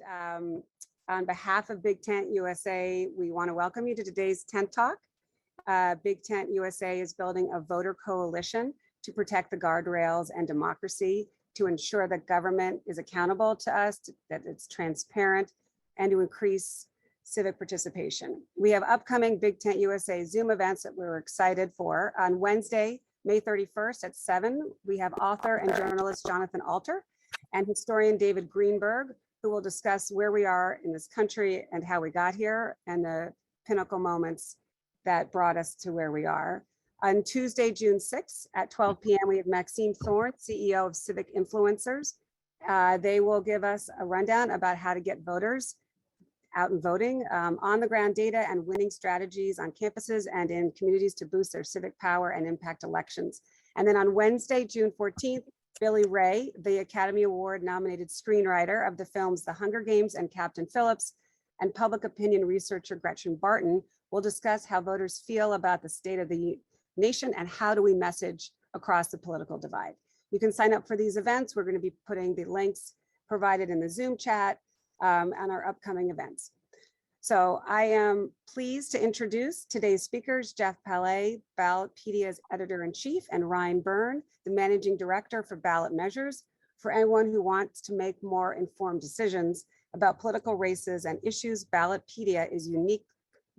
And on behalf of BigTent USA, we want to welcome you to today's Tent Talk. BigTent USA is building a voter coalition to protect the guardrails and democracy, to ensure that government is accountable to us, that it's transparent, and to increase civic participation. We have upcoming BigTent USA Zoom events that we're excited for. On Wednesday, May 31st at 7, we have author and journalist Jonathan Alter and historian David Greenberg, who will discuss where we are in this country and how we got here and the pinnacle moments that brought us to where we are. On Tuesday, June 6th at 12 p.m., we have Maxine Thorne, CEO of Civic Influencers. They will give us a rundown about how to get voters out and voting, on the ground data and winning strategies on campuses and in communities to boost their civic power and impact elections. And then on Wednesday, June 14th, Billy Ray, the Academy Award nominated screenwriter of the films The Hunger Games and Captain Phillips, and public opinion researcher Gretchen Barton will discuss how voters feel about the state of the nation and how do we message across the political divide. You can sign up for these events. We're going to be putting the links provided in the Zoom chat on our upcoming events. So I am pleased to introduce today's speakers, Jeff Palais, Ballotpedia's editor-in-chief, and Ryan Byrne, the managing director for Ballot Measures, for anyone who wants to make more informed decisions about political races and issues. Ballotpedia is a unique,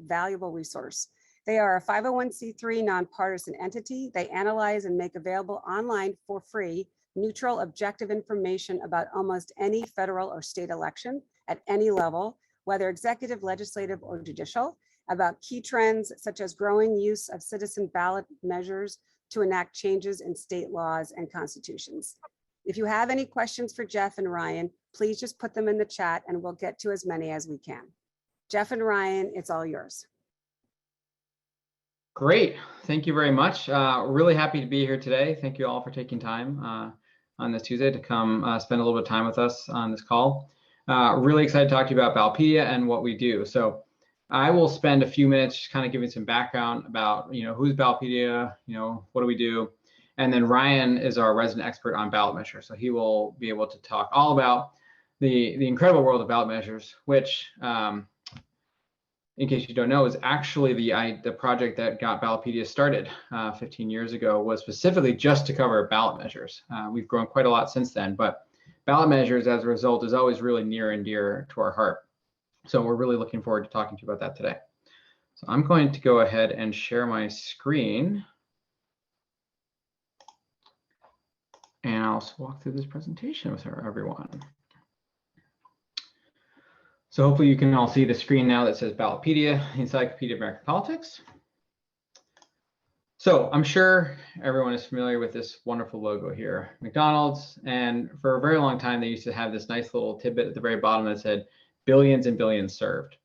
valuable resource. They are a 501c3 nonpartisan entity. They analyze and make available online for free, neutral, objective information about almost any federal or state election at any level, whether executive, legislative, or judicial, about key trends such as growing use of citizen ballot measures to enact changes in state laws and constitutions. If you have any questions for Jeff and Ryan, please just put them in the chat and we'll get to as many as we can. Jeff and Ryan, it's all yours. Great, thank you very much. Really happy to be here today. Thank you all for taking time on this Tuesday to come spend a little bit of time with us on this call. Really excited to talk to you about Ballotpedia and what we do. So I will spend a few minutes just kind of giving some background about, who's Ballotpedia, what do we do? And then Ryan is our resident expert on ballot measures. So he will be able to talk all about the incredible world of ballot measures, which, in case you don't know, is actually the project that got Ballotpedia started 15 years ago, was specifically just to cover ballot measures. We've grown quite a lot since then, but ballot measures as a result is always really near and dear to our heart. So we're really looking forward to talking to you about that today. So I'm going to go ahead and share my screen. And I'll walk through this presentation with everyone. So hopefully you can all see the screen now that says Ballotpedia, Encyclopedia of American Politics. So I'm sure everyone is familiar with this wonderful logo here, McDonald's. And for a very long time, they used to have this nice little tidbit at the very bottom that said billions and billions served.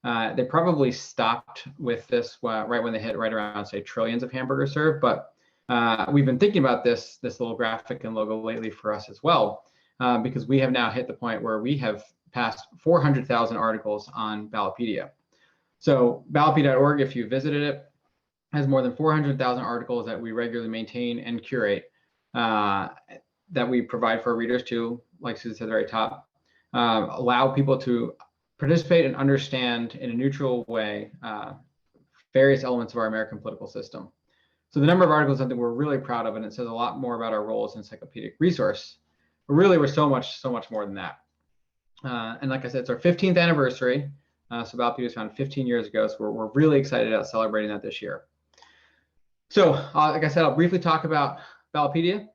They probably stopped with this right when they hit right around, say, trillions of hamburgers served. But we've been thinking about this little graphic and logo lately for us as well, because we have now hit the point where we have passed 400,000 articles on Ballotpedia. So ballotpedia.org, if you visited it, has more than 400,000 articles that we regularly maintain and curate, that we provide for our readers to, like Susan said at the very top, allow people to participate and understand in a neutral way various elements of our American political system. So the number of articles is something we're really proud of, and it says a lot more about our role as an encyclopedic resource. But really, we're so much more than that. And like I said, it's our 15th anniversary. So Ballotpedia was founded 15 years ago, so we're really excited about celebrating that this year. So like I said, I'll briefly talk about Ballotpedia.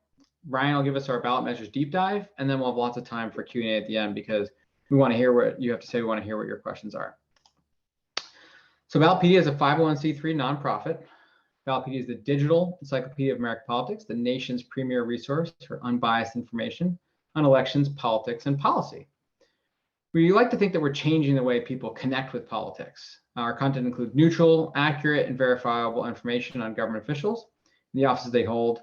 Ryan will give us our ballot measures deep dive, and then we'll have lots of time for Q&A at the end because we want to hear what you have to say. We want to hear what your questions are. So Ballotpedia is a 501c3 nonprofit. Ballotpedia is the digital encyclopedia of American politics, the nation's premier resource for unbiased information on elections, politics, and policy. We like to think that we're changing the way people connect with politics. Our content includes neutral, accurate, and verifiable information on government officials, the offices they hold,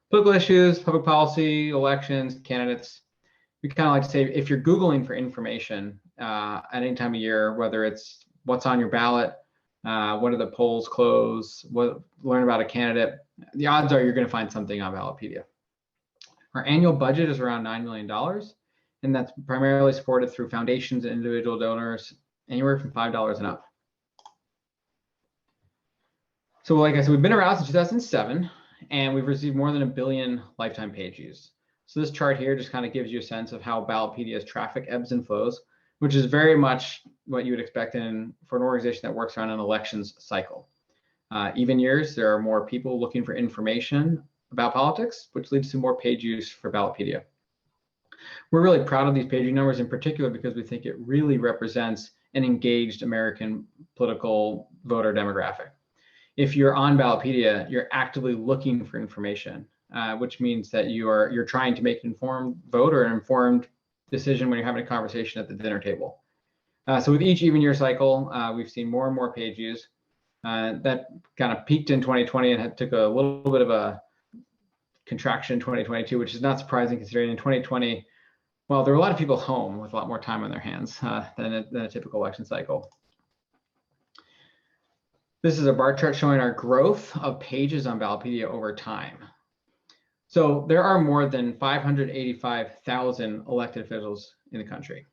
political issues, public policy, elections, candidates. We kind of like to say, if you're Googling for information at any time of year, whether it's what's on your ballot, when do the polls close, learn about a candidate, the odds are you're going to find something on Ballotpedia. Our annual budget is around $9 million. And that's primarily supported through foundations and individual donors, anywhere from $5 and up. So like I said, we've been around since 2007, and we've received more than 1 billion lifetime page views. So this chart here just kind of gives you a sense of how Ballotpedia's traffic ebbs and flows, which is very much what you would expect for an organization that works around an elections cycle. Even years, there are more people looking for information about politics, which leads to more page views for Ballotpedia. We're really proud of these page view numbers in particular because we think it really represents an engaged American political voter demographic. If you're on Ballotpedia, you're actively looking for information, which means that you're trying to make an informed vote or an informed decision when you're having a conversation at the dinner table. So with each even year cycle, we've seen more and more page views. That kind of peaked in 2020 and took a little bit of a contraction in 2022, which is not surprising considering in 2020, well, there were a lot of people home with a lot more time on their hands than a typical election cycle. This is a bar chart showing our growth of pages on Ballotpedia over time. So there are more than 585,000 elected officials in the country.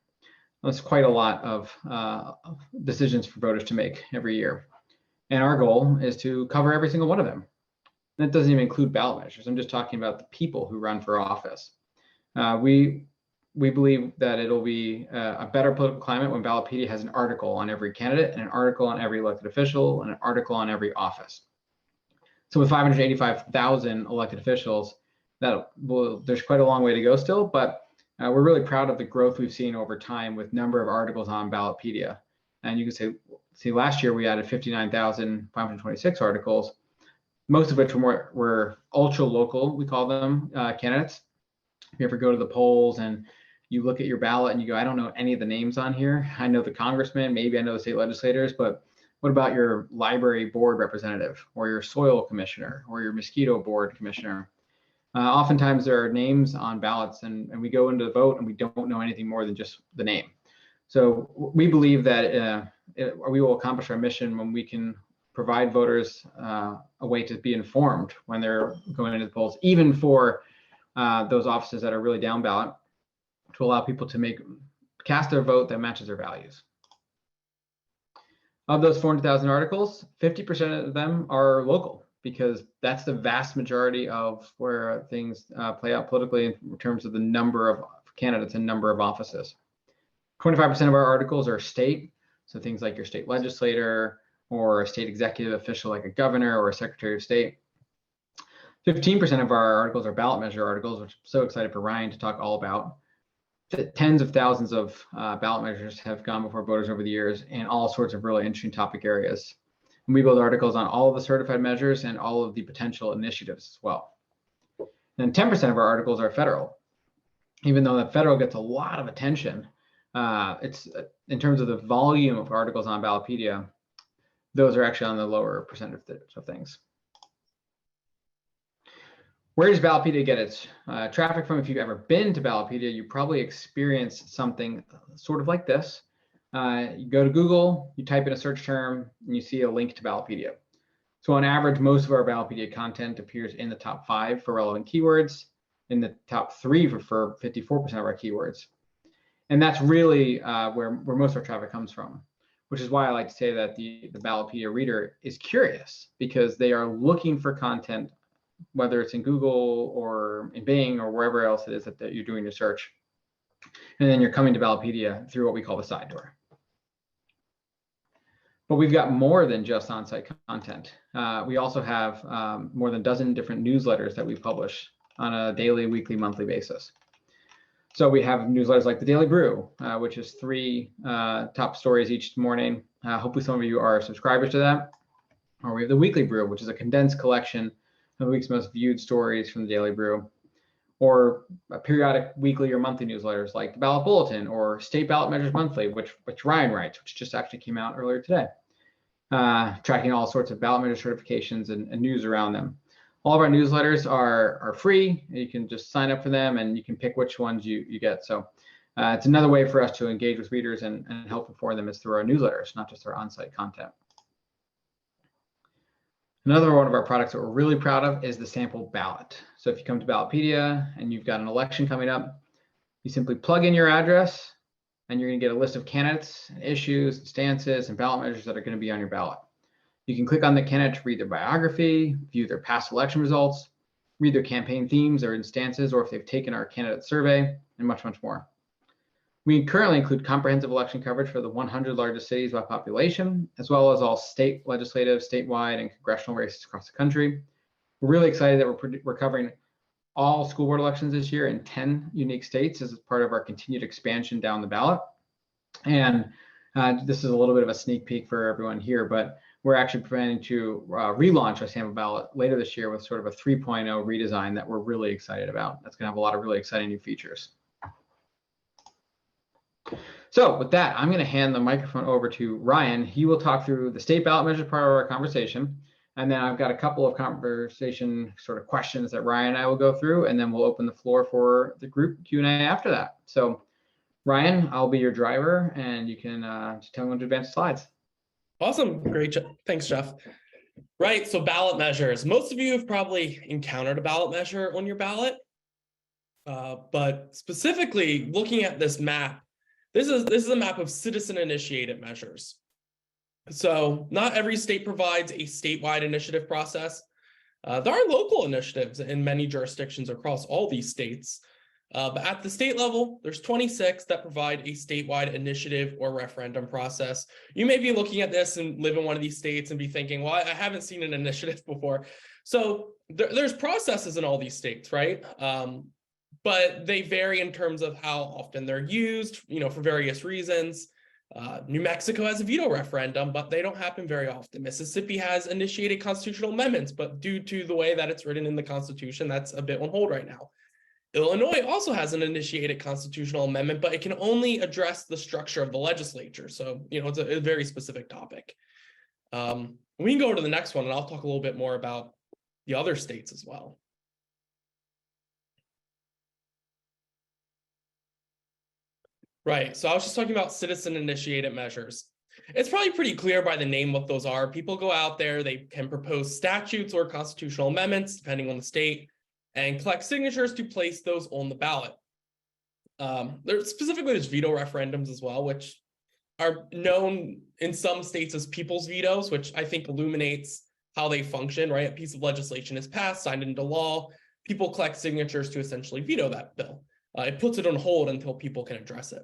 That's quite a lot of decisions for voters to make every year. And our goal is to cover every single one of them. That doesn't even include ballot measures. I'm just talking about the people who run for office. We believe that it'll be a better political climate when Ballotpedia has an article on every candidate and an article on every elected official and an article on every office. So with 585,000 elected officials, there's quite a long way to go still, but we're really proud of the growth we've seen over time with number of articles on Ballotpedia. And you can see last year we added 59,526 articles, most of which were ultra local, we call them, candidates. If you ever go to the polls and you look at your ballot and you go, I don't know any of the names on here. I know the congressman, maybe I know the state legislators, but what about your library board representative or your soil commissioner or your mosquito board commissioner? Oftentimes there are names on ballots and we go into the vote and we don't know anything more than just the name. So we believe that we will accomplish our mission when we can provide voters a way to be informed when they're going into the polls, even for those offices that are really down ballot, to allow people to cast their vote that matches their values. Of those 400,000 articles, 50% of them are local, because that's the vast majority of where things play out politically in terms of the number of candidates and number of offices. 25% of our articles are state, so things like your state legislator or a state executive official like a governor or a secretary of state. 15% of our articles are ballot measure articles, which I'm so excited for Ryan to talk all about. Tens of thousands of ballot measures have gone before voters over the years in all sorts of really interesting topic areas. And we build articles on all of the certified measures and all of the potential initiatives as well. And 10% of our articles are federal. Even though the federal gets a lot of attention, it's in terms of the volume of articles on Ballotpedia, those are actually on the lower percentage of things. Where does Ballotpedia get its traffic from? If you've ever been to Ballotpedia, you probably experienced something sort of like this. You go to Google, you type in a search term, and you see a link to Ballotpedia. So on average, most of our Ballotpedia content appears in the top 5 for relevant keywords, in the top 3 for 54% of our keywords. And that's really where most of our traffic comes from, which is why I like to say that the Ballotpedia reader is curious, because they are looking for content, whether it's in Google or in Bing or wherever else it is that you're doing your search. And then you're coming to Ballotpedia through what we call the side door. But we've got more than just on-site content. We also have more than a dozen different newsletters that we publish on a daily, weekly, monthly basis. So we have newsletters like the Daily Brew, which is 3 top stories each morning. Hopefully some of you are subscribers to that. Or we have the Weekly Brew, which is a condensed collection of the week's most viewed stories from the Daily Brew. Or periodic weekly or monthly newsletters like the Ballot Bulletin or State Ballot Measures Monthly, which Ryan writes, which just actually came out earlier today, tracking all sorts of ballot measure certifications and news around them. All of our newsletters are free. You can just sign up for them and you can pick which ones you get. So it's another way for us to engage with readers and help inform them is through our newsletters, not just our on-site content. Another one of our products that we're really proud of is the sample ballot. So if you come to Ballotpedia and you've got an election coming up, You simply plug in your address, and you're going to get a list of candidates, and issues, and stances, and ballot measures that are going to be on your ballot. You can click on the candidate to read their biography, view their past election results, read their campaign themes or instances, or if they've taken our candidate survey, and much, much more. We currently include comprehensive election coverage for the 100 largest cities by population, as well as all state legislative, statewide, and congressional races across the country. We're really excited that we're covering all school board elections this year in 10 unique states as part of our continued expansion down the ballot. And this is a little bit of a sneak peek for everyone here, but we're actually planning to relaunch our sample ballot later this year with sort of a 3.0 redesign that we're really excited about. That's going to have a lot of really exciting new features. So with that, I'm going to hand the microphone over to Ryan. He will talk through the state ballot measure part of our conversation. And then I've got a couple of conversation sort of questions that Ryan and I will go through, and then we'll open the floor for the group Q&A after that. So Ryan, I'll be your driver, and you can just tell me when to advance the slides. Awesome. Great. Thanks, Jeff. Right. So ballot measures. Most of you have probably encountered a ballot measure on your ballot. But specifically looking at this map, this is a map of citizen-initiated measures. So not every state provides a statewide initiative process. There are local initiatives in many jurisdictions across all these states. But at the state level, there's 26 that provide a statewide initiative or referendum process. You may be looking at this and live in one of these states and be thinking, well, I haven't seen an initiative before. So there's processes in all these states, right? But they vary in terms of how often they're used, for various reasons. New Mexico has a veto referendum, but they don't happen very often. Mississippi has initiated constitutional amendments, but due to the way that it's written in the Constitution, that's a bit on hold right now. Illinois also has an initiated constitutional amendment, but it can only address the structure of the legislature. So, it's a very specific topic. We can go to the next one, and I'll talk a little bit more about the other states as well. Right, so I was just talking about citizen-initiated measures. It's probably pretty clear by the name what those are. People go out there, they can propose statutes or constitutional amendments, depending on the state, and collect signatures to place those on the ballot. There's veto referendums as well, which are known in some states as people's vetoes, which I think illuminates how they function, right? A piece of legislation is passed, signed into law, people collect signatures to essentially veto that bill. It puts it on hold until people can address it.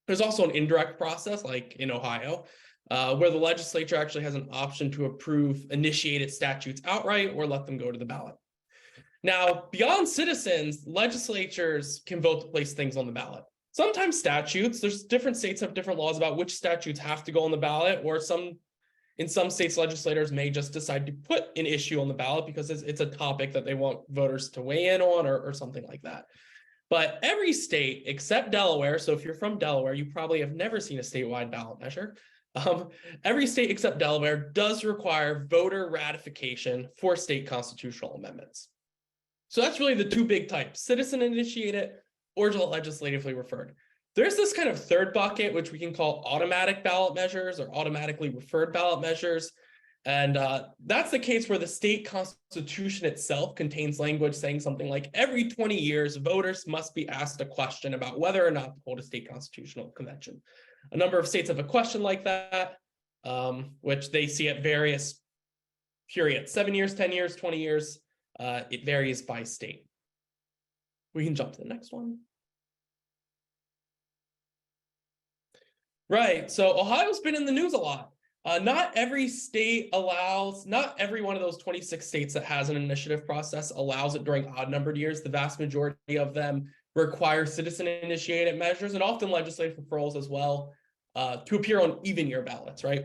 There's also an indirect process, like in Ohio, where the legislature actually has an option to approve initiated statutes outright or let them go to the ballot. Now, beyond citizens, legislatures can vote to place things on the ballot. Sometimes statutes, there's different states have different laws about which statutes have to go on the ballot, or in some states, legislators may just decide to put an issue on the ballot because it's a topic that they want voters to weigh in on or something like that. But every state except Delaware, so if you're from Delaware, you probably have never seen a statewide ballot measure. Every state except Delaware does require voter ratification for state constitutional amendments. So that's really the two big types, citizen-initiated or legislatively referred. There's this kind of third bucket, which we can call automatic ballot measures or automatically referred ballot measures. And that's the case where the state constitution itself contains language saying something like every 20 years, voters must be asked a question about whether or not to hold a state constitutional convention. A number of states have a question like that, which they see at various periods, 7 years, 10 years, 20 years. It varies by state. We can jump to the next one. Right, so Ohio's been in the news a lot. Not every state allows, not every one of those 26 states that has an initiative process allows it during odd-numbered years. The vast majority of them require citizen-initiated measures and often legislative referrals as well to appear on even-year ballots, right?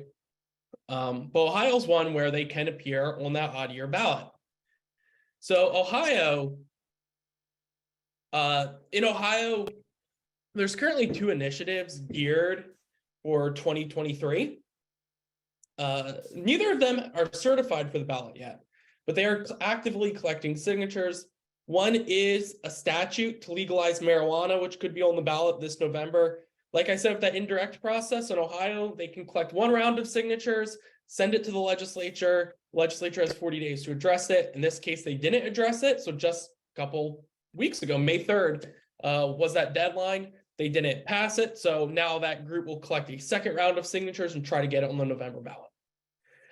But Ohio's one where they can appear on that odd-year ballot. So in Ohio, there's currently 2 initiatives geared for 2023. Neither of them are certified for the ballot yet, but they are actively collecting signatures. One is a statute to legalize marijuana, which could be on the ballot this November. Like I said, with that indirect process in Ohio, they can collect 1 round of signatures, send it to the legislature. Legislature has 40 days to address it. In this case, they didn't address it. So just a couple weeks ago, May 3rd, was that deadline. They didn't pass it. So now that group will collect a second round of signatures and try to get it on the November ballot.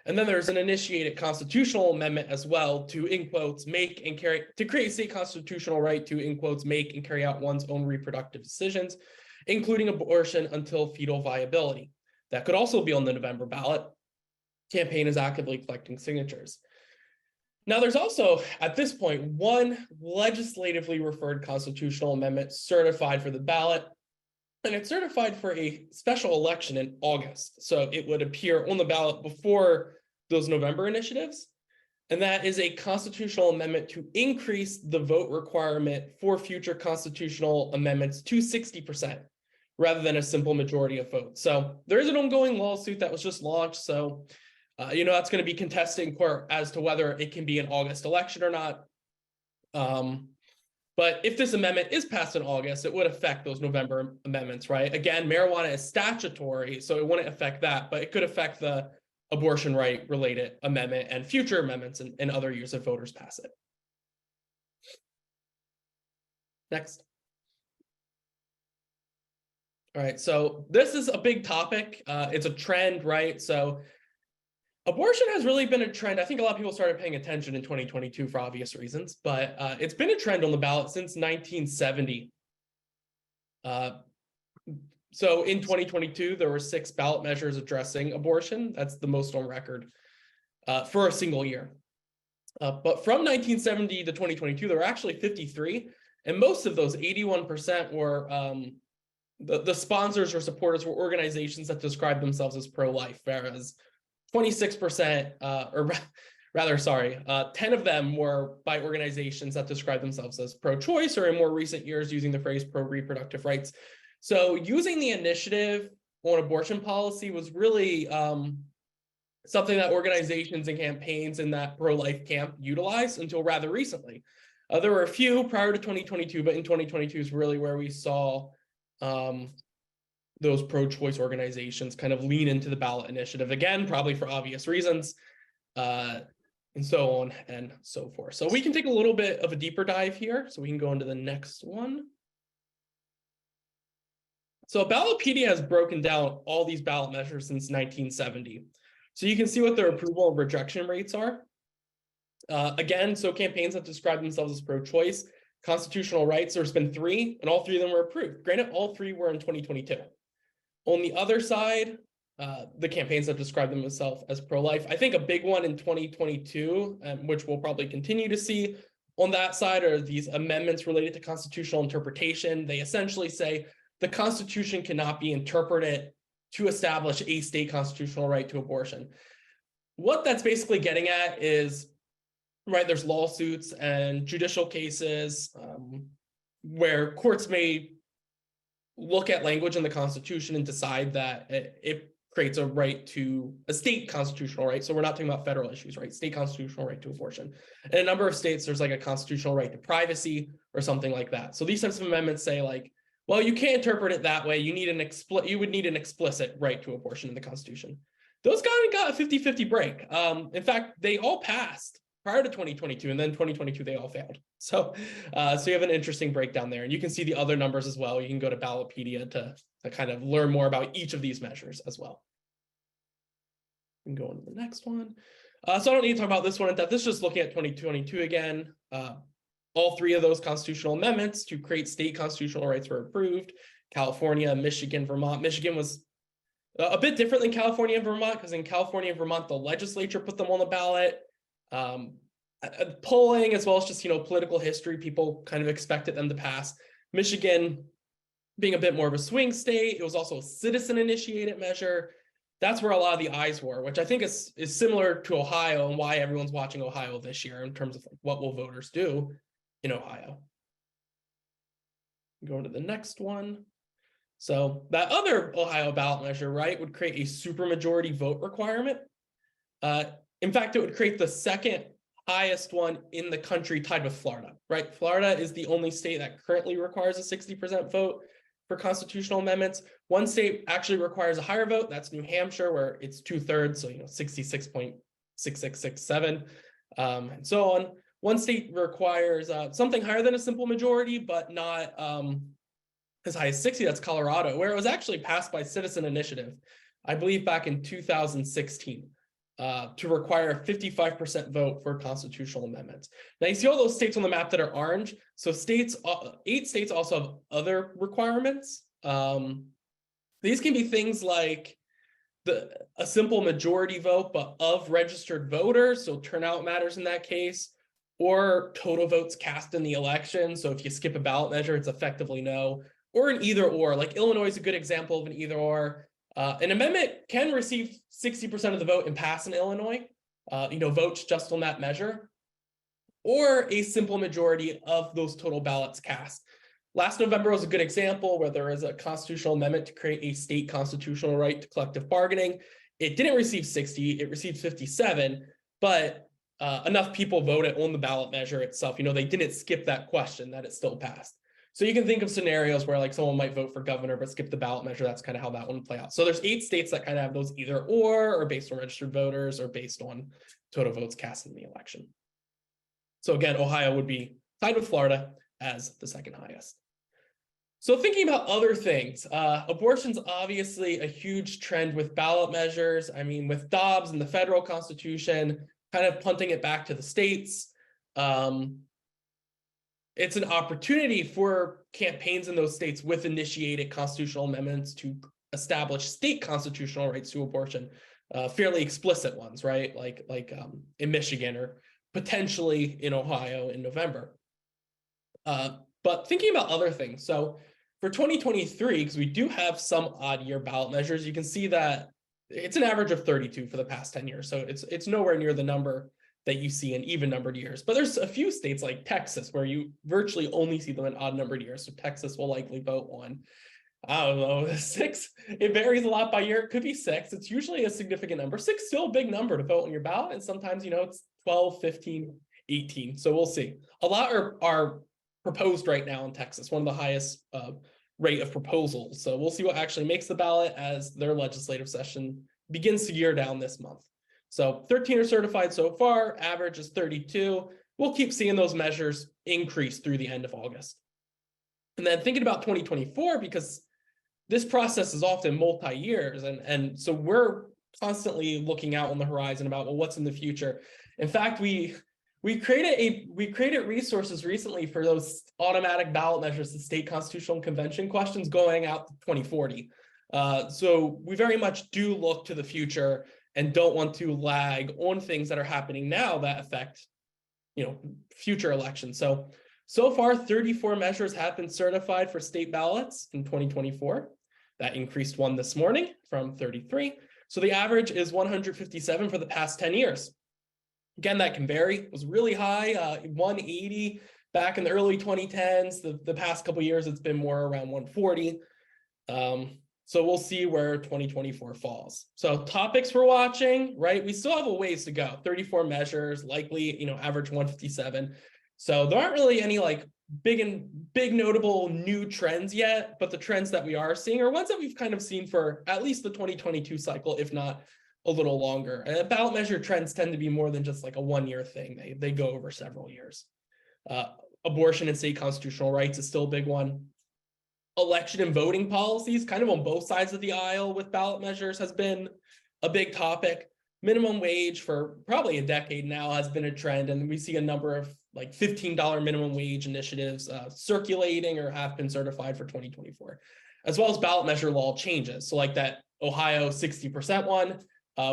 And then there's an initiated constitutional amendment as well to, in quotes, make and carry, to create a state constitutional right to, in quotes, make and carry out one's own reproductive decisions, including abortion until fetal viability. That could also be on the November ballot. Campaign is actively collecting signatures. Now, there's also, at this point, one legislatively referred constitutional amendment certified for the ballot, and it's certified for a special election in August. So it would appear on the ballot before those November initiatives. And that is a constitutional amendment to increase the vote requirement for future constitutional amendments to 60%, rather than a simple majority of votes. So there is an ongoing lawsuit that was just launched. So that's going to be contested in court as to whether it can be an August election or not. But if this amendment is passed in August, it would affect those November amendments, right? Again, marijuana is statutory, so it wouldn't affect that, but it could affect the abortion right related amendment and future amendments in other years if voters pass it. Next. All right, so this is a big topic. It's a trend, right? So abortion has really been a trend. I think a lot of people started paying attention in 2022 for obvious reasons, but it's been a trend on the ballot since 1970. So in 2022, there were 6 ballot measures addressing abortion. That's the most on record for a single year. But from 1970 to 2022, there were actually 53, and most of those, 81%, were the sponsors or supporters were organizations that describe themselves as pro-life, whereas 26%, 10 of them were by organizations that describe themselves as pro-choice, or in more recent years using the phrase pro-reproductive rights. So using the initiative on abortion policy was really something that organizations and campaigns in that pro-life camp utilized until rather recently. There were a few prior to 2022, but in 2022 is really where we saw those pro-choice organizations kind of lean into the ballot initiative, again, probably for obvious reasons, and so on and so forth. So we can take a little bit of a deeper dive here. So we can go into the next one. So Ballotpedia has broken down all these ballot measures since 1970. So you can see what their approval and rejection rates are. Again, so campaigns that describe themselves as pro-choice, constitutional rights, there's been 3, and all 3 of them were approved. Granted, all 3 were in 2022. On the other side, the campaigns that describe themselves as pro-life, I think a big one in 2022, which we'll probably continue to see on that side, are these amendments related to constitutional interpretation. They essentially say the Constitution cannot be interpreted to establish a state constitutional right to abortion. What that's basically getting at is, right, there's lawsuits and judicial cases where courts may look at language in the Constitution and decide that it creates a right to a state constitutional right. So we're not talking about federal issues, right? State constitutional right to abortion. In a number of states, there's like a constitutional right to privacy or something like that. So these types of amendments say like, well, you can't interpret it that way. You would need an explicit right to abortion in the Constitution. Those got a 50-50 break. In fact, they all passed prior to 2022, and then 2022, they all failed. So you have an interesting breakdown there. And you can see the other numbers as well. You can go to Ballotpedia to kind of learn more about each of these measures as well. We can go on to the next one. So I don't need to talk about this one in depth. This is just looking at 2022 again. All 3 of those constitutional amendments to create state constitutional rights were approved. California, Michigan, Vermont. Michigan was a bit different than California and Vermont, because in California and Vermont, the legislature put them on the ballot. Polling, as well as just, political history, people kind of expected them to pass. Michigan being a bit more of a swing state, it was also a citizen-initiated measure. That's where a lot of the eyes were, which I think is similar to Ohio and why everyone's watching Ohio this year in terms of what will voters do in Ohio. Going to the next one. So that other Ohio ballot measure, right, would create a supermajority vote requirement. In fact, it would create the second highest one in the country, tied with Florida, right? Florida is the only state that currently requires a 60% vote for constitutional amendments. One state actually requires a higher vote. That's New Hampshire, where it's 2/3, so 66.6667, and so on. One state requires something higher than a simple majority, but not as high as 60, that's Colorado, where it was actually passed by citizen initiative, I believe back in 2016, to require a 55% vote for constitutional amendments. Now you see all those states on the map that are orange. So 8 states also have other requirements. These can be things like a simple majority vote, but of registered voters, so turnout matters in that case, or total votes cast in the election. So if you skip a ballot measure, it's effectively no. Or an either or, like Illinois is a good example of an either or. An amendment can receive 60% of the vote and pass in Illinois, votes just on that measure, or a simple majority of those total ballots cast. Last November was a good example where there is a constitutional amendment to create a state constitutional right to collective bargaining. It didn't receive 60, it received 57, but enough people voted on the ballot measure itself. They didn't skip that question, that it still passed. So you can think of scenarios where like someone might vote for governor, but skip the ballot measure. That's kind of how that one would play out. So there's 8 states that kind of have those either or based on registered voters or based on total votes cast in the election. So again, Ohio would be tied with Florida as the second highest. So thinking about other things, abortion's obviously a huge trend with ballot measures. I mean, with Dobbs and the federal constitution, kind of punting it back to the states. It's an opportunity for campaigns in those states with initiated constitutional amendments to establish state constitutional rights to abortion, fairly explicit ones, right? Like in Michigan or potentially in Ohio in November. But thinking about other things, so for 2023, because we do have some odd year ballot measures, you can see that it's an average of 32 for the past 10 years. So it's nowhere near the number that you see in even numbered years. But there's a few states like Texas where you virtually only see them in odd numbered years. So Texas will likely vote on, I don't know, 6. It varies a lot by year. It could be 6. It's usually a significant number. 6 is still a big number to vote on your ballot. And sometimes, it's 12, 15, 18. So we'll see. A lot are proposed right now in Texas, one of the highest rate of proposals. So we'll see what actually makes the ballot as their legislative session begins to gear down this month. So 13 are certified so far, average is 32. We'll keep seeing those measures increase through the end of August. And then thinking about 2024, because this process is often multi-years, and so we're constantly looking out on the horizon about, well, what's in the future. In fact, we created resources recently for those automatic ballot measures, the state constitutional convention questions going out to 2040. So we very much do look to the future and don't want to lag on things that are happening now that affect, future elections. So far, 34 measures have been certified for state ballots in 2024. That increased 1 this morning from 33. So the average is 157 for the past 10 years. Again, that can vary. It was really high, 180 back in the early 2010s. The past couple of years, it's been more around 140. So we'll see where 2024 falls. So topics we're watching, right? We still have a ways to go. 34 measures, likely, average 157. So there aren't really any like big notable new trends yet, but the trends that we are seeing are ones that we've kind of seen for at least the 2022 cycle, if not a little longer. And ballot measure trends tend to be more than just like a 1-year thing. They go over several years. Abortion and state constitutional rights is still a big one. Election and voting policies, kind of on both sides of the aisle with ballot measures, has been a big topic. Minimum wage for probably a decade now has been a trend, and we see a number of like $15 minimum wage initiatives circulating or have been certified for 2024, as well as ballot measure law changes. So like that Ohio 60% one,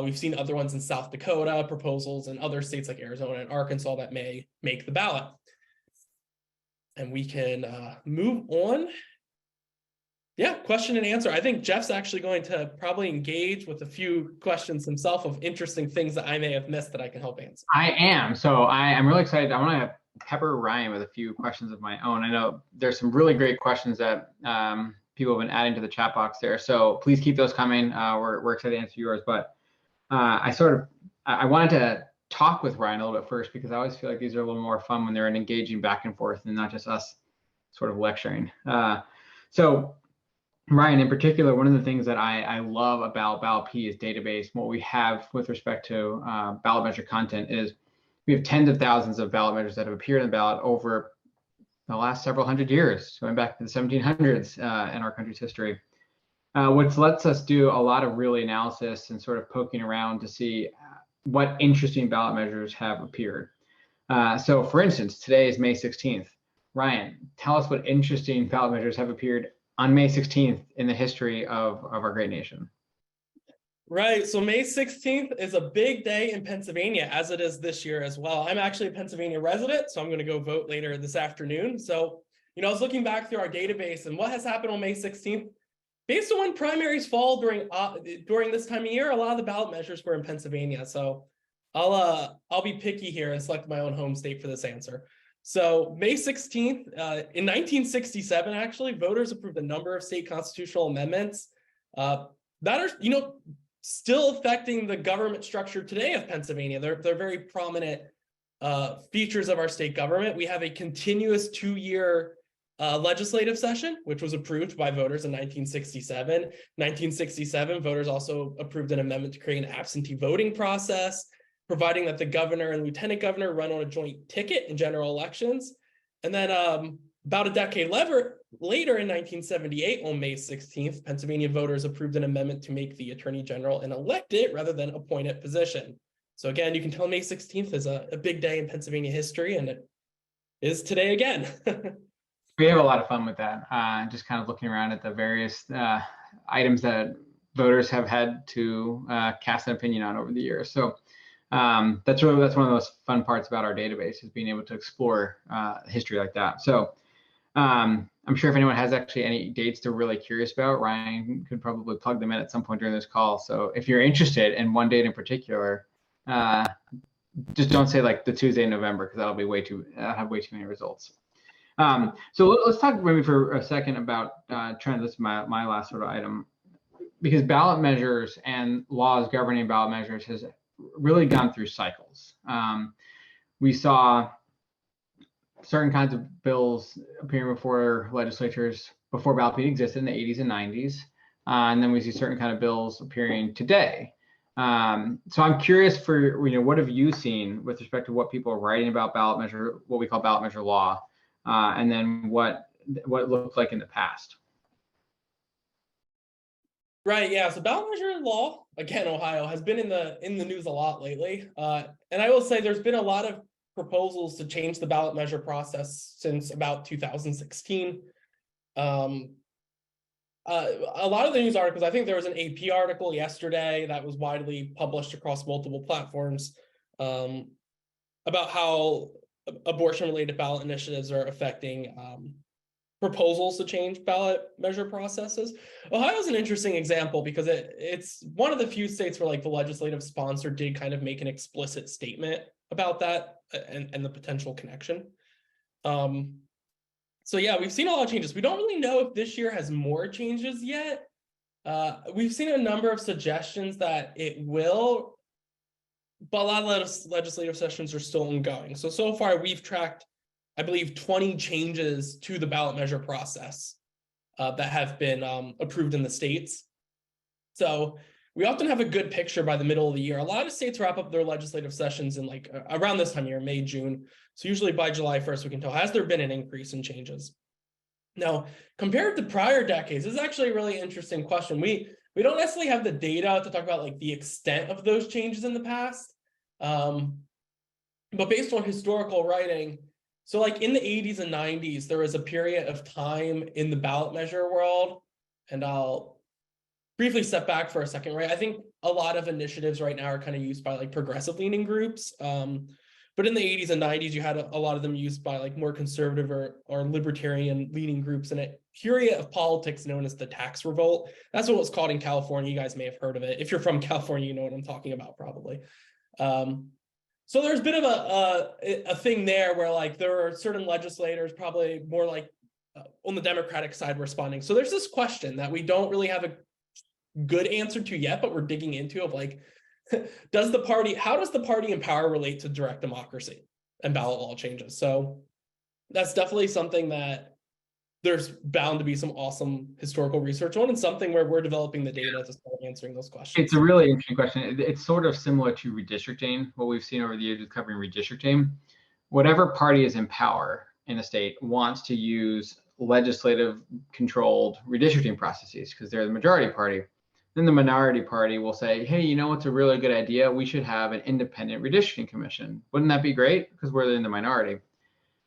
we've seen other ones in South Dakota, proposals in other states like Arizona and Arkansas that may make the ballot. And we can move on. Yeah, question and answer. I think Jeff's actually going to probably engage with a few questions himself of interesting things that I may have missed that I can help answer. I am. So I'm really excited. I want to pepper Ryan with a few questions of my own. I know there's some really great questions that people have been adding to the chat box there. So please keep those coming. We're excited to answer yours. But I wanted to talk with Ryan a little bit first, because I always feel like these are a little more fun when they're an engaging back and forth and not just us sort of lecturing. So Ryan, in particular, one of the things that I love about Ballotpedia's database, what we have with respect to ballot measure content, is we have tens of thousands of ballot measures that have appeared in the ballot over the last several hundred years, going back to the 1700s in our country's history, which lets us do a lot of really analysis and sort of poking around to see what interesting ballot measures have appeared. So for instance, today is May 16th. Ryan, tell us what interesting ballot measures have appeared on May 16th in the history of our great nation. Right. So May 16th is a big day in Pennsylvania, as it is this year as well. I'm actually a Pennsylvania resident, so I'm going to go vote later this afternoon. So, I was looking back through our database and what has happened on May 16th. Based on when primaries fall during this time of year, a lot of the ballot measures were in Pennsylvania. So I'll be picky here and select my own home state for this answer. So May 16th, in 1967, actually, voters approved a number of state constitutional amendments that are, still affecting the government structure today of Pennsylvania. They're very prominent features of our state government. We have a continuous 2-year legislative session, which was approved by voters in 1967. 1967, voters also approved an amendment to create an absentee voting process, providing that the governor and lieutenant governor run on a joint ticket in general elections. And then about a decade later in 1978, on May 16th, Pennsylvania voters approved an amendment to make the attorney general an elected rather than appointed position. So again, you can tell May 16th is a big day in Pennsylvania history, and it is today again. We have a lot of fun with that, just kind of looking around at the various items that voters have had to cast an opinion on over the years. So that's one of the most fun parts about our database, is being able to explore history like that. So I'm sure if anyone has actually any dates they're really curious about, Ryan could probably plug them in at some point during this call. So if you're interested in one date in particular, just don't say like the Tuesday in November, because that'll have way too many results. So let's talk maybe for a second about trends. This is my last sort of item, because ballot measures and laws governing ballot measures has really gone through cycles. We saw certain kinds of bills appearing before legislatures before Ballotpedia existed in the 80s and 90s. And then we see certain kind of bills appearing today. So I'm curious for, what have you seen with respect to what people are writing about ballot measure, what we call ballot measure law, and then what it looked like in the past? Right, yeah. So ballot measure law, again, Ohio, has been in the news a lot lately. And I will say there's been a lot of proposals to change the ballot measure process since about 2016. A lot of the news articles, I think there was an AP article yesterday that was widely published across multiple platforms about how abortion-related ballot initiatives are affecting proposals to change ballot measure processes. Ohio is an interesting example because it's one of the few states where the legislative sponsor did kind of make an explicit statement about that and the potential connection. So yeah, we've seen a lot of changes. We don't really know if this year has more changes yet. We've seen a number of suggestions that it will, but a lot of legislative sessions are still ongoing. So far we've tracked, I believe, 20 changes to the ballot measure process that have been approved in the states. So we often have a good picture by the middle of the year. A lot of states wrap up their legislative sessions in around this time of year, May, June. So usually by July 1st, we can tell, has there been an increase in changes? Now, compared to prior decades, this is actually a really interesting question. We don't necessarily have the data to talk about the extent of those changes in the past. But based on historical writing, so in the 80s and 90s, there was a period of time in the ballot measure world, and I'll briefly step back for a second, right? I think a lot of initiatives right now are kind of used by progressive leaning groups. But in the 80s and 90s, you had a lot of them used by more conservative or libertarian leaning groups in a period of politics known as the tax revolt. That's what it was called in California. You guys may have heard of it. If you're from California, you know what I'm talking about probably. So there's a bit of a thing there where there are certain legislators probably more on the Democratic side responding. So there's this question that we don't really have a good answer to yet, but we're digging into of how does the party in power relate to direct democracy and ballot law changes? So that's definitely something that there's bound to be some awesome historical research on, and something where we're developing the data to start answering those questions. It's a really interesting question. It's sort of similar to redistricting, what we've seen over the years with covering redistricting. Whatever party is in power in a state wants to use legislative controlled redistricting processes because they're the majority party. Then the minority party will say, hey, you know what's a really good idea? We should have an independent redistricting commission. Wouldn't that be great? Because we're in the minority.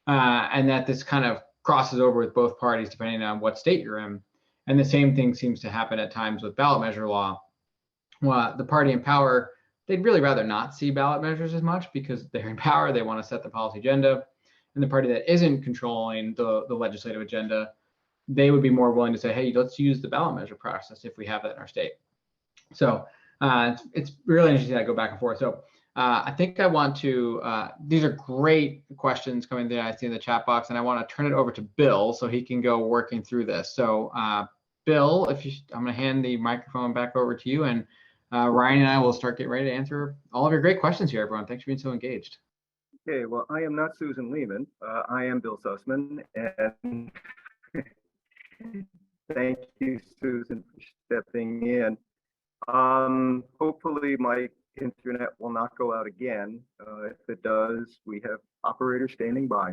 And that this kind of crosses over with both parties depending on what state you're in. And the same thing seems to happen at times with ballot measure law. Well, the party in power, they'd really rather not see ballot measures as much because they're in power, they want to set the policy agenda. And the party that isn't controlling the legislative agenda, they would be more willing to say, hey, let's use the ballot measure process if we have that in our state. So it's really interesting to go back and forth. So I think I want to, these are great questions coming that I see in the chat box, and I want to turn it over to Bill so he can go working through this. So Bill, I'm going to hand the microphone back over to you, and Ryan and I will start getting ready to answer all of your great questions here, everyone. Thanks for being so engaged. Okay, well, I am not Susan Lehman. I am Bill Sussman, and thank you, Susan, for stepping in. Hopefully my internet will not go out again. If it does, we have operators standing by.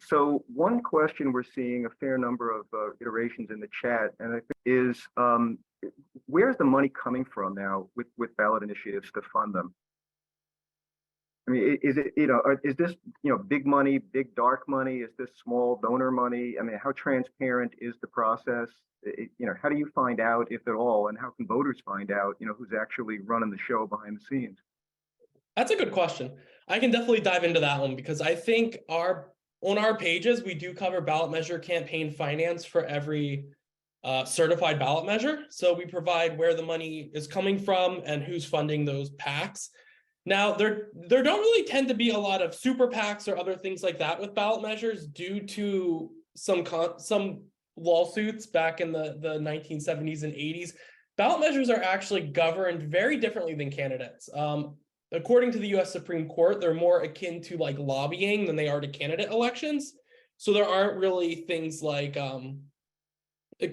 So one question we're seeing a fair number of iterations in the chat, and I think is where's the money coming from now with ballot initiatives to fund them? I mean, is it, is this, big money, big dark money? Is this small donor money? I mean, how transparent is the process? How do you find out, if at all, and how can voters find out, who's actually running the show behind the scenes? That's a good question. I can definitely dive into that one because I think on our pages, we do cover ballot measure campaign finance for every certified ballot measure. So we provide where the money is coming from and who's funding those PACs. Now, there don't really tend to be a lot of super PACs or other things like that with ballot measures due to some lawsuits back in the 1970s and 80s. Ballot measures are actually governed very differently than candidates. According to the US Supreme Court, they're more akin to like lobbying than they are to candidate elections. So there aren't really things like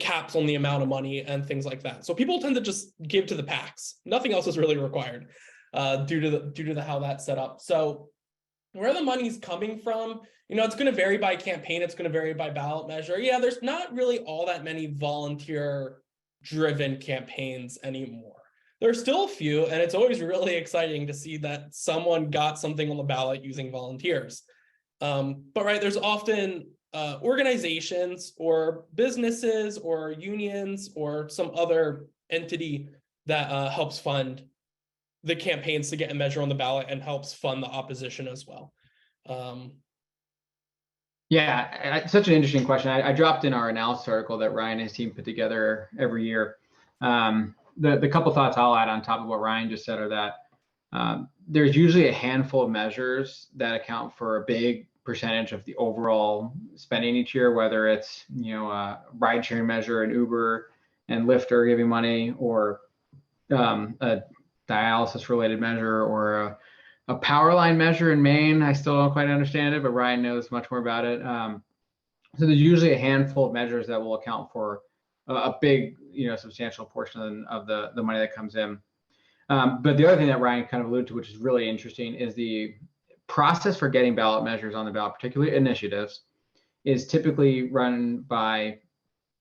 caps on the amount of money and things like that. So people tend to just give to the PACs. Nothing else is really required. Due to how that's set up. So where the money's coming from, it's going to vary by campaign. It's going to vary by ballot measure. Yeah, there's not really all that many volunteer-driven campaigns anymore. There's still a few, and it's always really exciting to see that someone got something on the ballot using volunteers. But right, there's often organizations or businesses or unions or some other entity that helps fund the campaigns to get a measure on the ballot and helps fund the opposition as well. Yeah, such an interesting question. I dropped in our analysis article that Ryan and his team put together every year. The couple thoughts I'll add on top of what Ryan just said are that there's usually a handful of measures that account for a big percentage of the overall spending each year, whether it's a ride sharing measure, an Uber and Lyft are giving money, or a dialysis related measure, or a power line measure in Maine. I still don't quite understand it, but Ryan knows much more about it. So there's usually a handful of measures that will account for a big, substantial portion of the money that comes in. But the other thing that Ryan kind of alluded to, which is really interesting, is the process for getting ballot measures on the ballot, particularly initiatives, is typically run by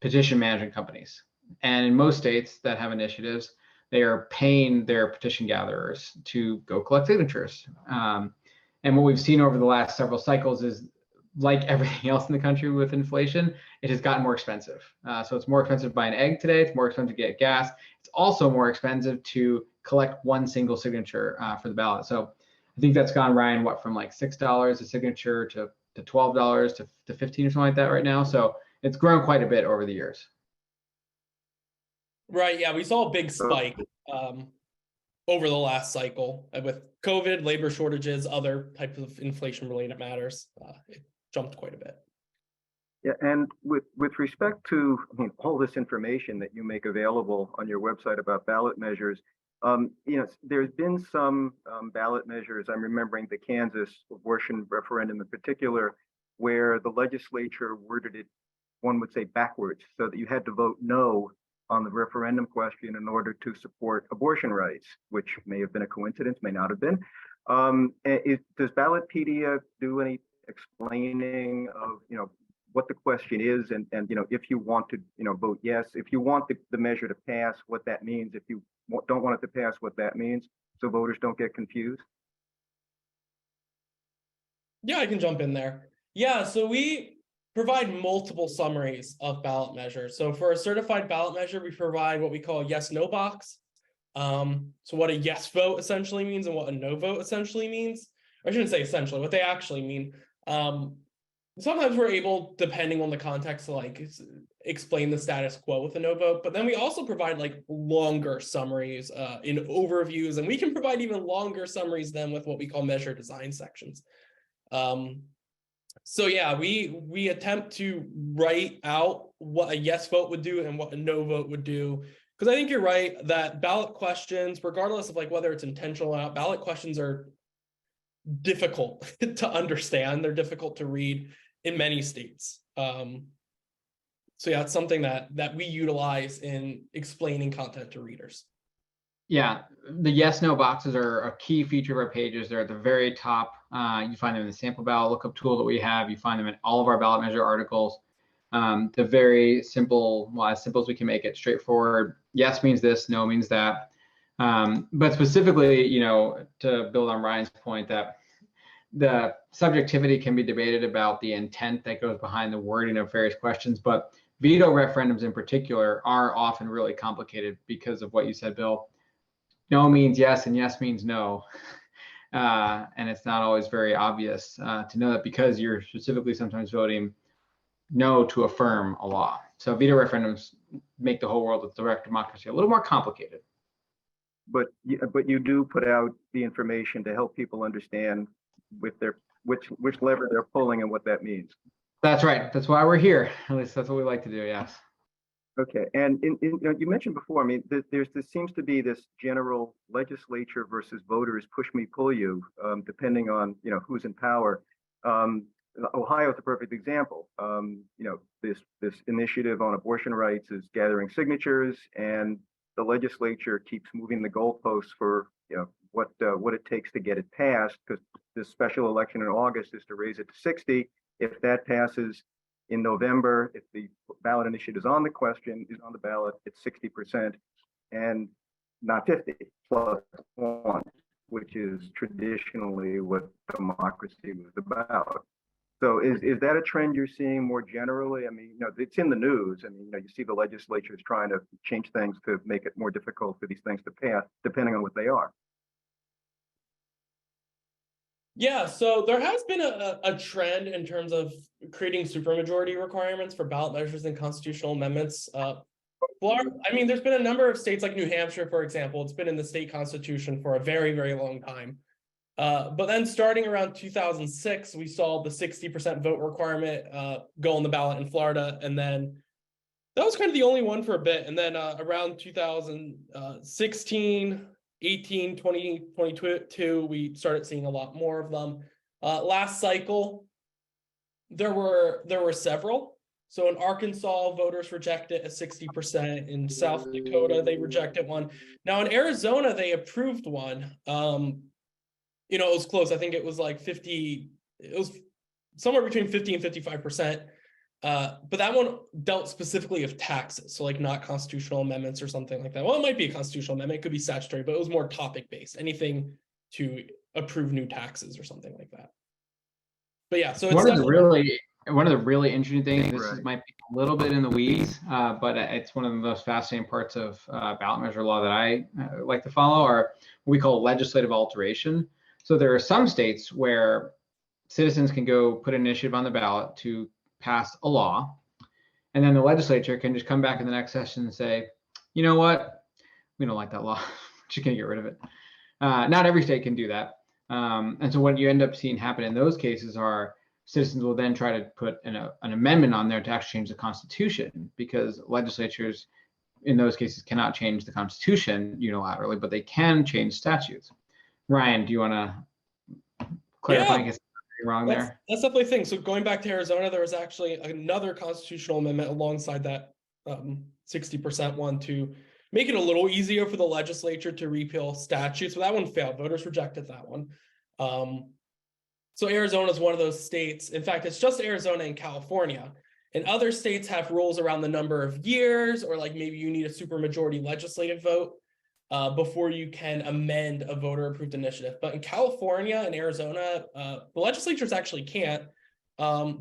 petition management companies. And in most states that have initiatives, they are paying their petition gatherers to go collect signatures. And what we've seen over the last several cycles is, like everything else in the country with inflation, it has gotten more expensive. So it's more expensive to buy an egg today. It's more expensive to get gas. It's also more expensive to collect one single signature for the ballot. So I think that's gone, Ryan, from like $6 a signature to $12 to $15 or something like that right now. So it's grown quite a bit over the years. Right. Yeah, we saw a big spike over the last cycle with COVID, labor shortages, other types of inflation-related matters. It jumped quite a bit. Yeah, and with respect to all this information that you make available on your website about ballot measures, there's been some ballot measures. I'm remembering the Kansas abortion referendum in particular, where the legislature worded it one would say backwards, so that you had to vote no on the referendum question in order to support abortion rights, which may have been a coincidence, may not have been. Does Ballotpedia do any explaining of, what the question is, and if you want to, vote yes, if you want the measure to pass, what that means, if you don't want it to pass, what that means, so voters don't get confused? Yeah, I can jump in there. Yeah, so we provide multiple summaries of ballot measures. So for a certified ballot measure, we provide what we call a yes/no box. So what a yes vote essentially means and what a no vote essentially means. I shouldn't say essentially, what they actually mean. Sometimes we're able, depending on the context, to like explain the status quo with a no vote, but then we also provide like longer summaries in overviews, and we can provide even longer summaries than with what we call measure design sections. So yeah, we attempt to write out what a yes vote would do and what a no vote would do. Because I think you're right that ballot questions, regardless of like whether it's intentional or not, ballot questions are difficult to understand. They're difficult to read in many states. So yeah, it's something that we utilize in explaining content to readers. Yeah, the yes/no boxes are a key feature of our pages. They're at the very top. You find them in the sample ballot lookup tool that we have. You find them in all of our ballot measure articles. The very simple, well, as simple as we can make it, straightforward. Yes means this, no means that. But specifically, to build on Ryan's point, that the subjectivity can be debated about the intent that goes behind the wording of various questions, but veto referendums in particular are often really complicated because of what you said, Bill. No means yes and yes means no. And it's not always very obvious to know that, because you're specifically sometimes voting no to affirm a law. So veto referendums make the whole world of direct democracy a little more complicated. But you do put out the information to help people understand with which lever they're pulling and what that means. That's right. That's why we're here. At least that's what we like to do. Yes. Okay, and you mentioned before, I mean, there seems to be this general legislature versus voters push me, pull you, depending on, who's in power. Ohio is a perfect example. This initiative on abortion rights is gathering signatures, and the legislature keeps moving the goalposts for, what it takes to get it passed, because this special election in August is to raise it to 60. If that passes in November, if the ballot initiative is on the ballot, it's 60% and not 50 plus one, which is traditionally what democracy was about. So is that a trend you're seeing more generally? I mean, it's in the news. I mean, you see the legislature is trying to change things to make it more difficult for these things to pass, depending on what they are. Yeah, so there has been a trend in terms of creating supermajority requirements for ballot measures and constitutional amendments. Florida, I mean, there's been a number of states like New Hampshire, for example. It's been in the state constitution for a very, very long time. But then starting around 2006, we saw the 60% vote requirement go on the ballot in Florida. And then that was kind of the only one for a bit. And then around 2016, 18, 20, 22, we started seeing a lot more of them. Last cycle, there were several. So in Arkansas, voters rejected a 60%. In South Dakota, they rejected one. Now in Arizona, they approved one. It was close. I think it was like 50, it was somewhere between 50 and 55%. But that one dealt specifically with taxes, so like not constitutional amendments or something like that. Well, it might be a constitutional amendment, it could be statutory, but it was more topic-based, anything to approve new taxes or something like that. But yeah, so it's one of the really interesting things, this Right. might be a little bit in the weeds, but it's one of the most fascinating parts of ballot measure law that I like to follow, are what we call legislative alteration. So there are some states where citizens can go put an initiative on the ballot to pass a law, and then the legislature can just come back in the next session and say, you know what, we don't like that law, just gonna get rid of it. Not every state can do that. And so what you end up seeing happen in those cases are citizens will then try to put an amendment on there to actually change the Constitution, because legislatures in those cases cannot change the Constitution unilaterally, but they can change statutes. Ryan, do you want to clarify? Yeah. wrong there. That's definitely a thing. So going back to Arizona, there was actually another constitutional amendment alongside that 60% one to make it a little easier for the legislature to repeal statutes. But that one failed. Voters rejected that one. So Arizona is one of those states. In fact, it's just Arizona and California. And other states have rules around the number of years, or like maybe you need a supermajority legislative vote before you can amend a voter-approved initiative. But in California and Arizona, the legislatures actually can't.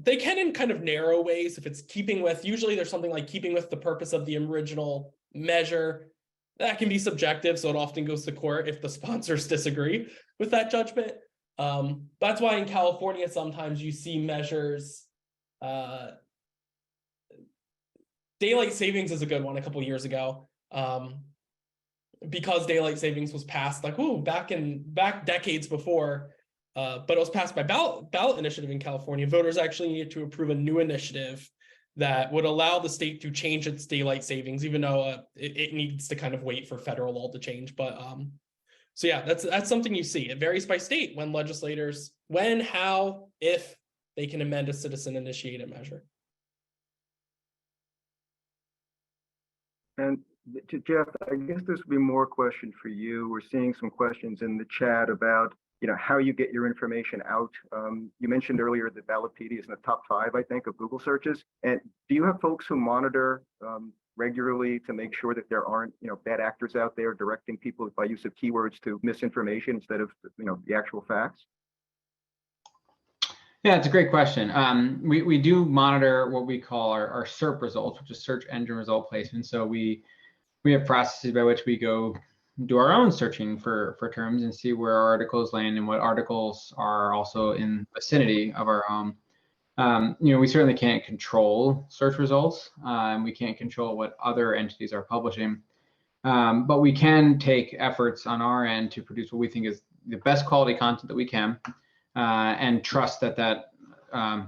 They can in kind of narrow ways if it's keeping with, usually there's something like keeping with the purpose of the original measure. That can be subjective, so it often goes to court if the sponsors disagree with that judgment. That's why in California, sometimes you see measures. Daylight savings is a good one a couple years ago. Because daylight savings was passed like, back decades before, but it was passed by ballot initiative in California. Voters actually needed to approve a new initiative that would allow the state to change its daylight savings, even though it needs to kind of wait for federal law to change. But so yeah, that's something you see. It varies by state when legislators, when, how, if they can amend a citizen-initiated measure. And to Jeff, I guess this would be more a question for you. We're seeing some questions in the chat about, how you get your information out. You mentioned earlier that Ballotpedia is in the top 5, I think, of Google searches. And do you have folks who monitor regularly to make sure that there aren't, bad actors out there directing people by use of keywords to misinformation instead of, the actual facts? Yeah, it's a great question. We do monitor what we call our SERP results, which is search engine result placement. So we have processes by which we go do our own searching for terms and see where our articles land and what articles are also in vicinity of our home. We certainly can't control search results, and we can't control what other entities are publishing, but we can take efforts on our end to produce what we think is the best quality content that we can, and trust that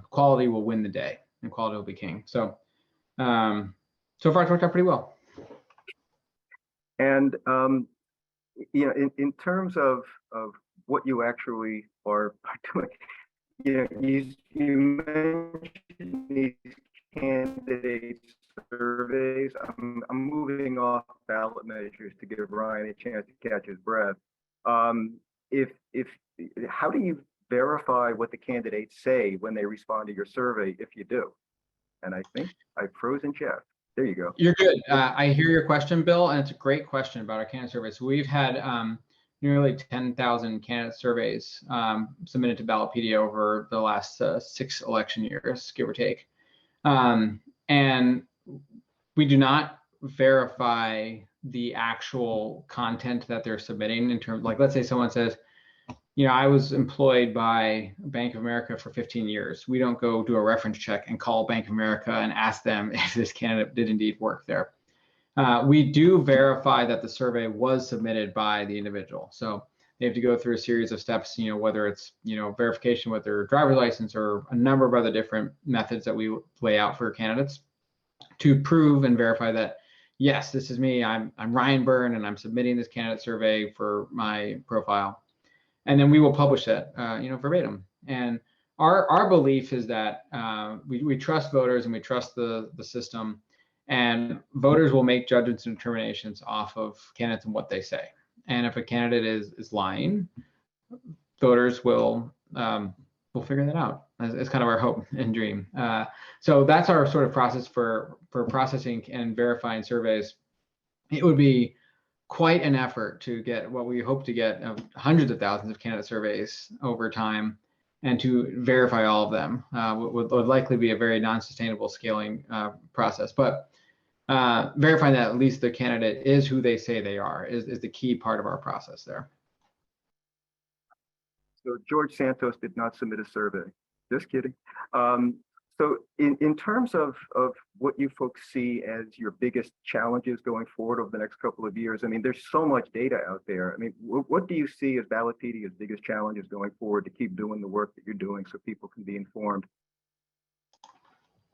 quality will win the day and quality will be king. So, so far it's worked out pretty well. And in terms of what you actually are doing, you mentioned these candidate surveys. I'm moving off ballot measures to give Ryan a chance to catch his breath. How do you verify what the candidates say when they respond to your survey, if you do? And I think I've frozen Jeff. There you go. You're good. I hear your question, Bill, and it's a great question about our candidate surveys. So we've had nearly 10,000 candidate surveys submitted to Ballotpedia over the last 6 election years, give or take. And we do not verify the actual content that they're submitting in terms, like, let's say someone says, I was employed by Bank of America for 15 years. We don't go do a reference check and call Bank of America and ask them if this candidate did indeed work there. We do verify that the survey was submitted by the individual. So they have to go through a series of steps, whether it's, verification with their driver's license or a number of other different methods that we lay out for candidates to prove and verify that, yes, this is me. I'm Ryan Byrne, and I'm submitting this candidate survey for my profile. And then we will publish that, verbatim. And our belief is that we trust voters and we trust the system, and voters will make judgments and determinations off of candidates and what they say. And if a candidate is lying, voters will figure that out. It's kind of our hope and dream. So that's our sort of process for processing and verifying surveys. It would be quite an effort to get what we hope to get hundreds of thousands of candidate surveys over time, and to verify all of them would likely be a very non-sustainable scaling process. But verifying that at least the candidate is who they say they are is the key part of our process there. So George Santos did not submit a survey. Just kidding. So in terms of what you folks see as your biggest challenges going forward over the next couple of years, I mean, there's so much data out there. I mean, what do you see as Ballotpedia's biggest challenges going forward to keep doing the work that you're doing so people can be informed?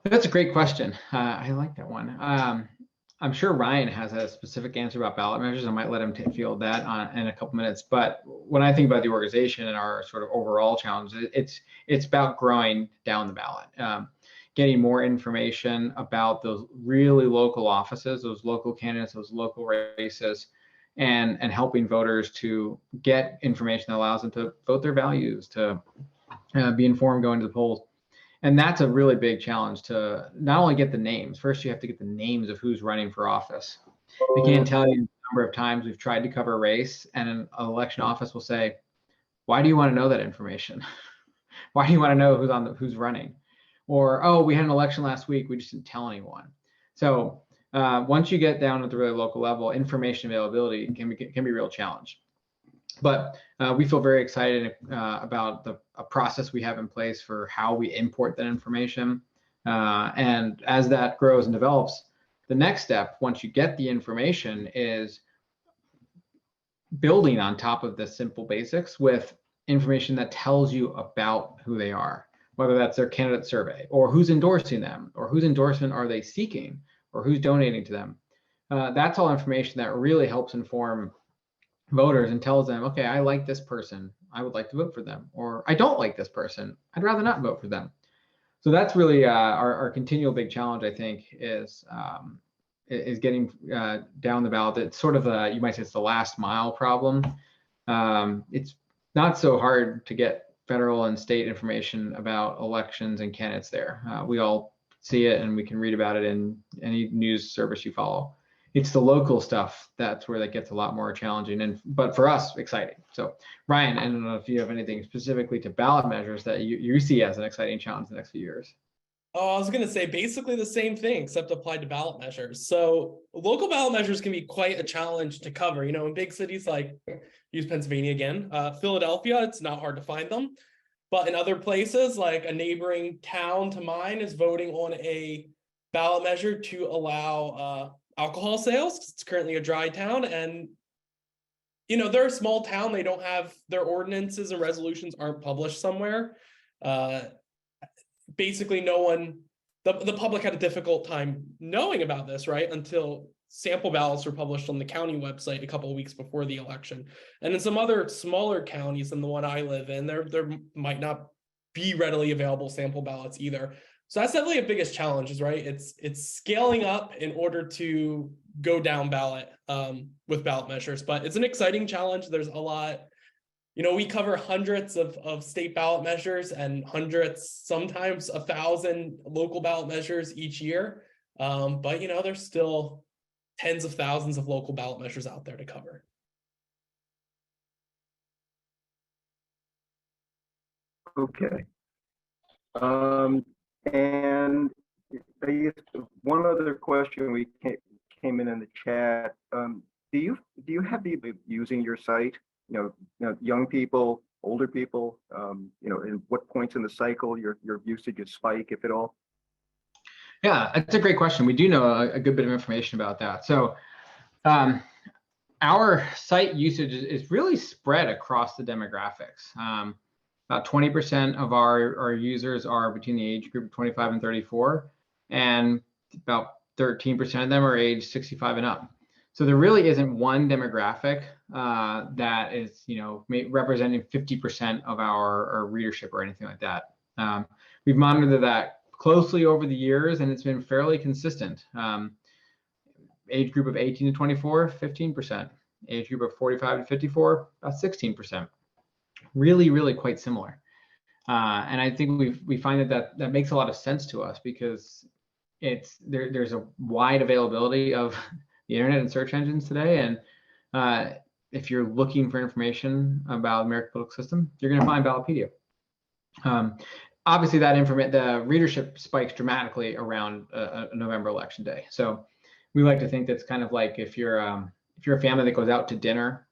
That's a great question. I like that one. I'm sure Ryan has a specific answer about ballot measures. I might let him field that in a couple minutes. But when I think about the organization and our sort of overall challenge, it's about growing down the ballot, getting more information about those really local offices, those local candidates, those local races, and helping voters to get information that allows them to vote their values, to be informed going to the polls. And that's a really big challenge, to not only get the names. First, you have to get the names of who's running for office. I can't tell you the number of times we've tried to cover a race and an election office will say, why do you want to know that information? Why do you want to know who's running? Or, oh, we had an election last week, we just didn't tell anyone. So once you get down at the really local level, information availability can be a real challenge. But we feel very excited about a process we have in place for how we import that information. And as that grows and develops, the next step, once you get the information, is building on top of the simple basics with information that tells you about who they are, whether that's their candidate survey, or who's endorsing them, or whose endorsement are they seeking, or who's donating to them. That's all information that really helps inform voters and tells them, okay, I like this person, I would like to vote for them, or I don't like this person, I'd rather not vote for them. So that's really our continual big challenge, I think, is getting down the ballot. It's sort of you might say it's the last mile problem. It's not so hard to get federal and state information about elections and candidates there. We all see it and we can read about it in any news service you follow. It's the local stuff that's where that gets a lot more challenging, but for us, exciting. So Ryan, I don't know if you have anything specifically to ballot measures that you see as an exciting challenge in the next few years. Oh, I was going to say basically the same thing, except applied to ballot measures. So local ballot measures can be quite a challenge to cover. You know, in big cities like, use Pennsylvania again, Philadelphia, it's not hard to find them. But in other places, like a neighboring town to mine is voting on a ballot measure to allow alcohol sales. It's currently a dry town. And, you know, they're a small town. They don't have their ordinances and resolutions aren't published somewhere. Basically, no one, the public had a difficult time knowing about this, right? Until sample ballots were published on the county website a couple of weeks before the election. And in some other smaller counties than the one I live in, there might not be readily available sample ballots either. So that's definitely a biggest challenge, right? It's scaling up in order to go down ballot with ballot measures, but it's an exciting challenge. There's a lot, you know, we cover hundreds of state ballot measures and hundreds, sometimes 1,000 local ballot measures each year. But, you know, there's still tens of thousands of local ballot measures out there to cover. Okay. And I guess one other question we came in the chat. Do you have the using your site? You know, young people, older people. You know, and what points in the cycle your usage is spike, if at all? Yeah, that's a great question. We do know a good bit of information about that. So our site usage is really spread across the demographics. About 20% of our users are between the age group of 25 and 34, and about 13% of them are age 65 and up. So there really isn't one demographic that is, you know, representing 50% of our readership or anything like that. We've monitored that closely over the years, and it's been fairly consistent. Age group of 18 to 24, 15%. Age group of 45 to 54, about 16%. Really, really quite similar. And I think we find that makes a lot of sense to us because there's a wide availability of the internet and search engines today. And if you're looking for information about American political system, you're going to find Ballotpedia. Obviously, the readership spikes dramatically around a November election day. So we like to think that's kind of like if you're a family that goes out to dinner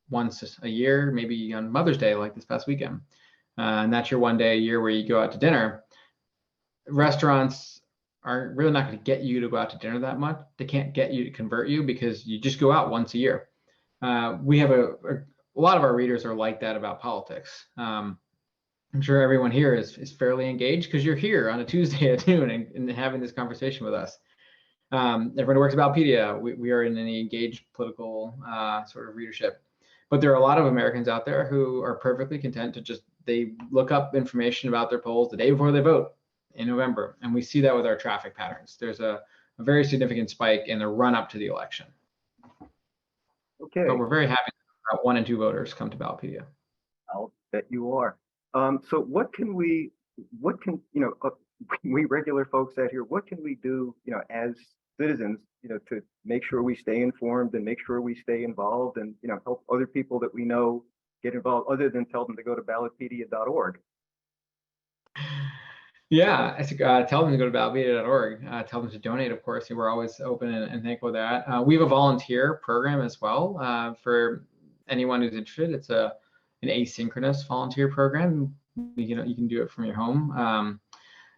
once a year, maybe on Mother's Day, like this past weekend, and that's your one day a year where you go out to dinner. Restaurants are really not going to get you to go out to dinner that much. They can't get you to convert you because you just go out once a year. We have a lot of our readers are like that about politics. I'm sure everyone here is fairly engaged because you're here on a Tuesday at noon and having this conversation with us. Everyone who works at Ballotpedia, we are in any engaged political sort of readership. But there are a lot of Americans out there who are perfectly content to just, they look up information about their polls the day before they vote in November. And we see that with our traffic patterns. There's a very significant spike in the run up to the election. Okay. But we're very happy that 1 in 2 voters come to Ballotpedia. I'll bet you are. So what can, we regular folks out here, what can we do, as citizens, to make sure we stay informed and make sure we stay involved and, help other people that we know get involved, other than tell them to go to ballotpedia.org? Yeah, I think, tell them to go to ballotpedia.org. Tell them to donate, of course. We're always open and thankful for that. We have a volunteer program as well for anyone who's interested. It's an asynchronous volunteer program. You can do it from your home.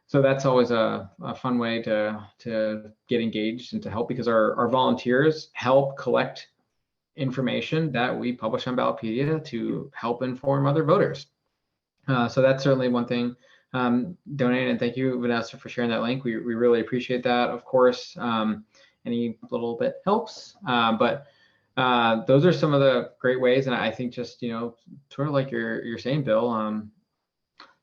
So that's always a fun way to get engaged and to help, because our volunteers help collect information that we publish on Ballotpedia to help inform other voters. So that's certainly one thing. Donate, and thank you, Vanessa, for sharing that link. We really appreciate that. Of course, any little bit helps, but those are some of the great ways. And I think just, sort of like you're saying, Bill,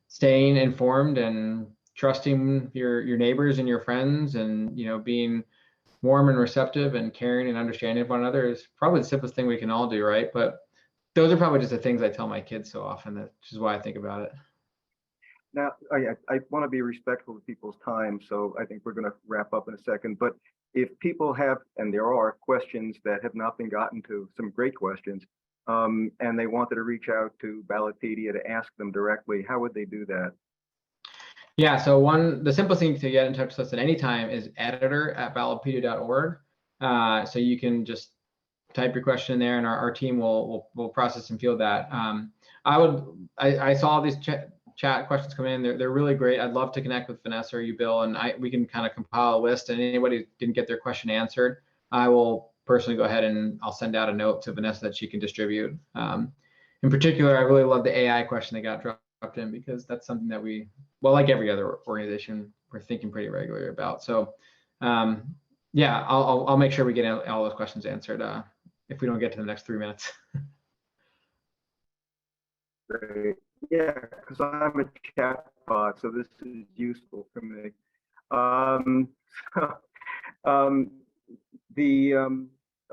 staying informed and trusting your neighbors and your friends, and being warm and receptive and caring and understanding of one another is probably the simplest thing we can all do, right? But those are probably just the things I tell my kids so often, which is why I think about it. Now, I want to be respectful of people's time, so I think we're going to wrap up in a second. But if people have, and there are questions that have not been gotten to, some great questions, and they wanted to reach out to Ballotpedia to ask them directly, how would they do that? Yeah, so the simplest thing to get in touch with us at any time is editor@ballotpedia.org. So you can just type your question in there, and our team will process and field that. I saw these chat questions come in. They're really great. I'd love to connect with Vanessa or you, Bill, and we can kind of compile a list. And anybody who didn't get their question answered, I will personally go ahead and I'll send out a note to Vanessa that she can distribute. In particular, I really love the AI question that got dropped in, because that's something that like every other organization, we're thinking pretty regularly about. So yeah, I'll make sure we get all those questions answered if we don't get to the next 3 minutes. Great. Yeah, because I'm a chat bot, so this is useful for me. All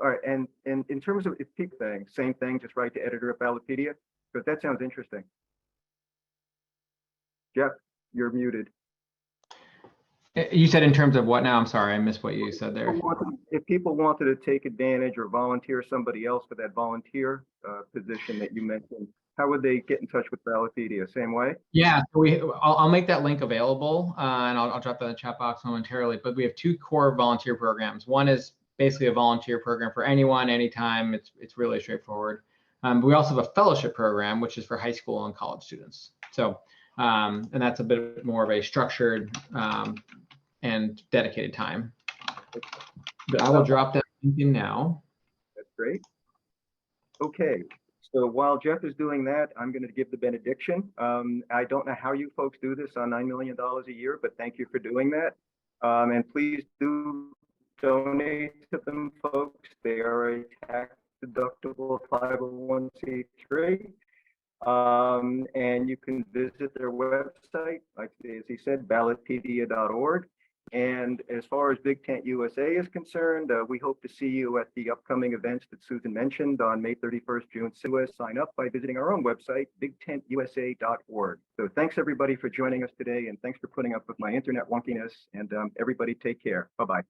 right, and in terms of people thing, same thing, just write to editor@Ballotpedia, because that sounds interesting. Jeff, you're muted. You said in terms of what now? I'm sorry, I missed what you said there. If people wanted to take advantage or volunteer somebody else for that volunteer position that you mentioned, how would they get in touch with Ballotpedia? Same way? Yeah, so I'll make that link available, and I'll drop that in the chat box momentarily. But we have 2 core volunteer programs. One is basically a volunteer program for anyone, anytime. It's really straightforward. But we also have a fellowship program, which is for high school and college students. So, and that's a bit more of a structured and dedicated time. But I will drop that link in now. That's great. Okay. So while Jeff is doing that, I'm going to give the benediction. I don't know how you folks do this on $9 million a year, but thank you for doing that. And please do donate to them, folks. They are a tax-deductible 501c3. And you can visit their website, like as he said, ballotpedia.org. And as far as BigTent USA is concerned, we hope to see you at the upcoming events that Susan mentioned on May 31st, June 6th. Sign up by visiting our own website, bigtentusa.org. So thanks everybody for joining us today, and thanks for putting up with my internet wonkiness, and everybody take care. Bye-bye.